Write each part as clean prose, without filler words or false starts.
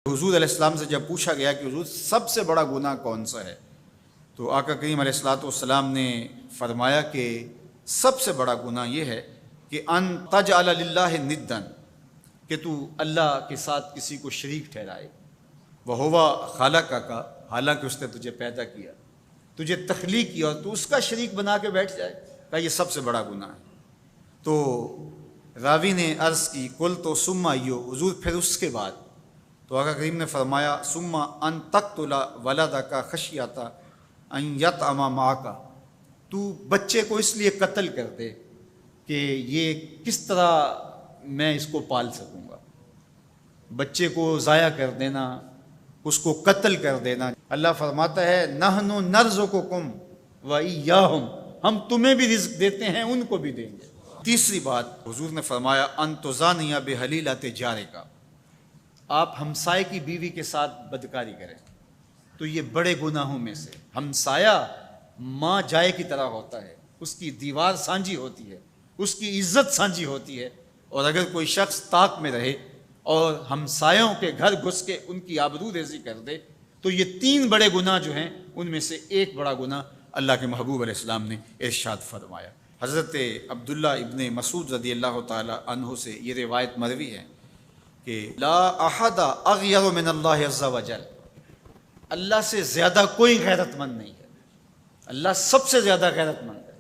حضور علیہ السلام سے جب پوچھا گیا کہ حضور سب سے بڑا گناہ کون سا ہے، تو آقا کریم علیہ السلام نے فرمایا کہ سب سے بڑا گناہ یہ ہے کہ ان تجعل للہ ندًا، کہ تو اللہ کے ساتھ کسی کو شریک ٹھہرائے، وہو خلقک، حالانکہ اس نے تجھے پیدا کیا، تجھے تخلیق کیا اور تو اس کا شریک بنا کے بیٹھ جائے، کہا یہ سب سے بڑا گناہ ہے۔ تو راوی نے عرض کی قلت ثم ایو، حضور پھر اس کے بعد؟ تو آقا کریم نے فرمایا ثم ان تقتل ولدک خشیۃ ان یطعم معک، تو بچے کو اس لیے قتل کر دے کہ یہ کس طرح میں اس کو پال سکوں گا، بچے کو ضائع کر دینا، اس کو قتل کر دینا۔ اللہ فرماتا ہے نحن نرزقکم وایاہم، ہم تمہیں بھی رزق دیتے ہیں ان کو بھی دیں گے۔ تیسری بات حضور نے فرمایا ان تزانی بحلیلۃ جارک، آپ ہمسائے کی بیوی کے ساتھ بدکاری کریں تو یہ بڑے گناہوں میں سے۔ ہمسایہ ماں جائے کی طرح ہوتا ہے، اس کی دیوار سانجھی ہوتی ہے، اس کی عزت سانجھی ہوتی ہے، اور اگر کوئی شخص طاق میں رہے اور ہمسایوں کے گھر گھس کے ان کی آبرو ریزی کر دے تو یہ تین بڑے گناہ جو ہیں ان میں سے ایک بڑا گناہ اللہ کے محبوب علیہ السلام نے ارشاد فرمایا۔ حضرت عبداللہ ابن مسعود رضی اللہ تعالی عنہ سے یہ روایت مروی ہے کہ لا احد اغیر من اللہ عز وجل، اللہ سے زیادہ کوئی غیرت مند نہیں ہے، اللہ سب سے زیادہ غیرت مند ہے،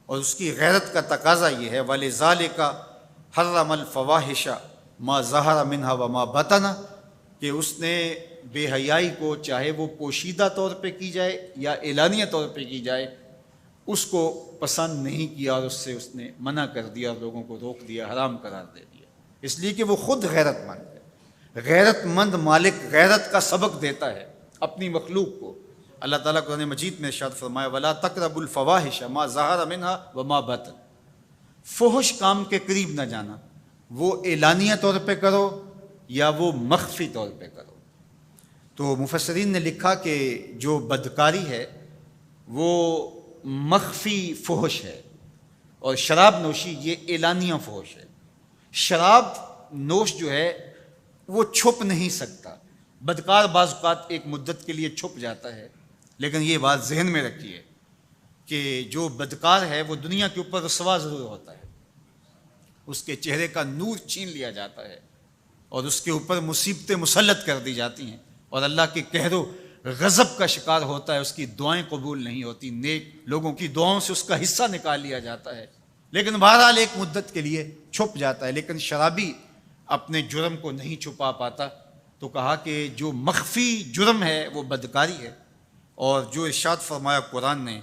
اور اس کی غیرت کا تقاضا یہ ہے وَلِذَالِكَ حَرَّمَ الْفَوَاحِشَ مَا ظَهَرَ مِنْهَا وَمَا بَطَنَ، کہ اس نے بے حیائی کو چاہے وہ پوشیدہ طور پہ کی جائے یا اعلانیہ طور پہ کی جائے اس کو پسند نہیں کیا، اور اس نے منع کر دیا اور لوگوں کو روک دیا، حرام قرار دے دیا، اس لیے کہ وہ خود غیرت مند ہے۔ غیرت مند مالک غیرت کا سبق دیتا ہے اپنی مخلوق کو۔ اللہ تعالیٰ قرآن مجید میں ارشاد فرمایا وَلَا تَقْرَبُوا الْفَوَاحِشَ مَا ظَهَرَ مِنْهَا وَمَا بَطَنَ، فحش کام کے قریب نہ جانا، وہ اعلانیہ طور پہ کرو یا وہ مخفی طور پہ کرو۔ تو مفسرین نے لکھا کہ جو بدکاری ہے وہ مخفی فحش ہے، اور شراب نوشی یہ اعلانیہ فحش ہے۔ شراب نوش جو ہے وہ چھپ نہیں سکتا، بدکار بعض اوقات ایک مدت کے لیے چھپ جاتا ہے، لیکن یہ بات ذہن میں رکھیے کہ جو بدکار ہے وہ دنیا کے اوپر رسوا ضرور ہوتا ہے، اس کے چہرے کا نور چھین لیا جاتا ہے اور اس کے اوپر مصیبتیں مسلط کر دی جاتی ہیں، اور اللہ کے قہر و غضب کا شکار ہوتا ہے، اس کی دعائیں قبول نہیں ہوتی، نیک لوگوں کی دعاؤں سے اس کا حصہ نکال لیا جاتا ہے، لیکن بہرحال ایک مدت کے لیے چھپ جاتا ہے۔ لیکن شرابی اپنے جرم کو نہیں چھپا پاتا، تو کہا کہ جو مخفی جرم ہے وہ بدکاری ہے، اور جو ارشاد فرمایا قرآن نے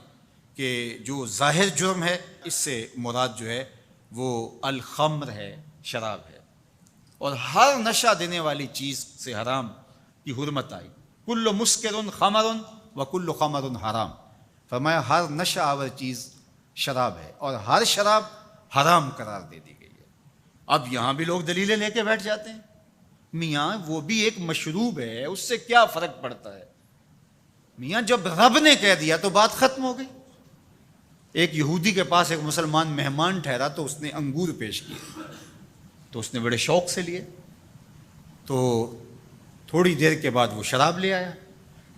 کہ جو ظاہر جرم ہے اس سے مراد جو ہے وہ الخمر ہے، شراب ہے، اور ہر نشہ دینے والی چیز سے حرام کی حرمت آئی۔ کل مسکر خمر وکل خمر حرام، فرمایا ہر نشہ آور چیز شراب ہے اور ہر شراب حرام قرار دے دی گئی ہے۔ اب یہاں بھی لوگ دلیلیں لے کے بیٹھ جاتے ہیں، میاں وہ بھی ایک مشروب ہے، اس سے کیا فرق پڑتا ہے؟ میاں جب رب نے کہہ دیا تو بات ختم ہو گئی۔ ایک یہودی کے پاس ایک مسلمان مہمان ٹھہرا تو اس نے انگور پیش کیے، تو اس نے بڑے شوق سے لیے، تو تھوڑی دیر کے بعد وہ شراب لے آیا۔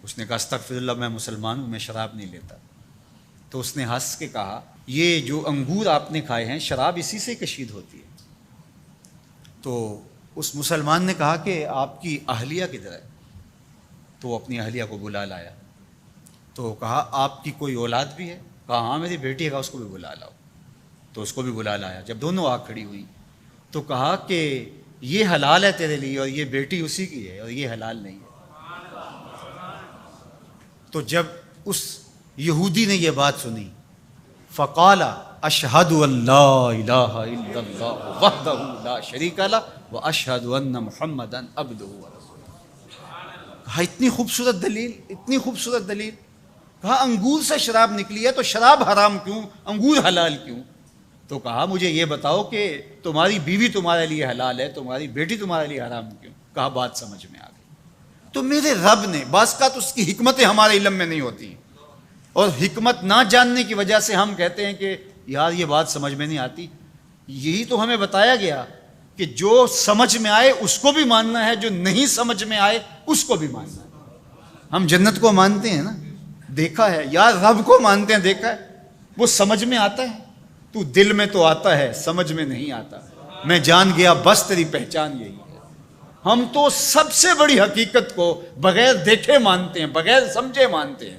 اس نے کہا استغفر اللہ، میں مسلمان ہوں، میں شراب نہیں لیتا۔ تو اس نے ہنس کے کہا یہ جو انگور آپ نے کھائے ہیں شراب اسی سے کشید ہوتی ہے۔ تو اس مسلمان نے کہا کہ آپ کی اہلیہ کدھر ہے؟ تو وہ اپنی اہلیہ کو بلا لایا، تو کہا آپ کی کوئی اولاد بھی ہے؟ کہا ہاں میری بیٹی ہے، کہا اس کو بھی بلا لاؤ۔ تو اس کو بھی بلا لایا۔ جب دونوں آ کھڑی ہوئی تو کہا کہ یہ حلال ہے تیرے لیے اور یہ بیٹی اسی کی ہے، اور یہ حلال نہیں ہے۔ تو جب اس یہودی نے یہ بات سنی فقال اشہد ان لا الہ الا اللہ وحدہ لا شریک لہ واشہد ان محمدا عبدہ ورسولہ۔ کہا اتنی خوبصورت دلیل، اتنی خوبصورت دلیل۔ کہا انگور سے شراب نکلی ہے تو شراب حرام کیوں، انگور حلال کیوں؟ تو کہا مجھے یہ بتاؤ کہ تمہاری بیوی تمہارے لیے حلال ہے، تمہاری بیٹی تمہارے لیے حرام کیوں؟ کہا بات سمجھ میں آ گئی۔ تو میرے رب نے بعض کا تو اس کی حکمتیں ہمارے علم میں نہیں ہوتی، اور حکمت نہ جاننے کی وجہ سے ہم کہتے ہیں کہ یار یہ بات سمجھ میں نہیں آتی۔ یہی تو ہمیں بتایا گیا کہ جو سمجھ میں آئے اس کو بھی ماننا ہے، جو نہیں سمجھ میں آئے اس کو بھی ماننا ہے۔ ہم جنت کو مانتے ہیں نا، دیکھا ہے، یا رب کو مانتے ہیں، دیکھا ہے، وہ سمجھ میں آتا ہے، تو دل میں تو آتا ہے، سمجھ میں نہیں آتا۔ میں جان گیا بس تیری پہچان یہی ہے۔ ہم تو سب سے بڑی حقیقت کو بغیر دیکھے مانتے ہیں، بغیر سمجھے مانتے ہیں۔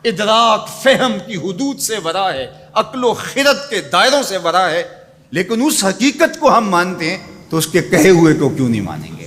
ادراک فہم کی حدود سے ورا ہے، عقل و خرد کے دائروں سے ورا ہے، لیکن اس حقیقت کو ہم مانتے ہیں تو اس کے کہے ہوئے کو کیوں نہیں مانیں گے؟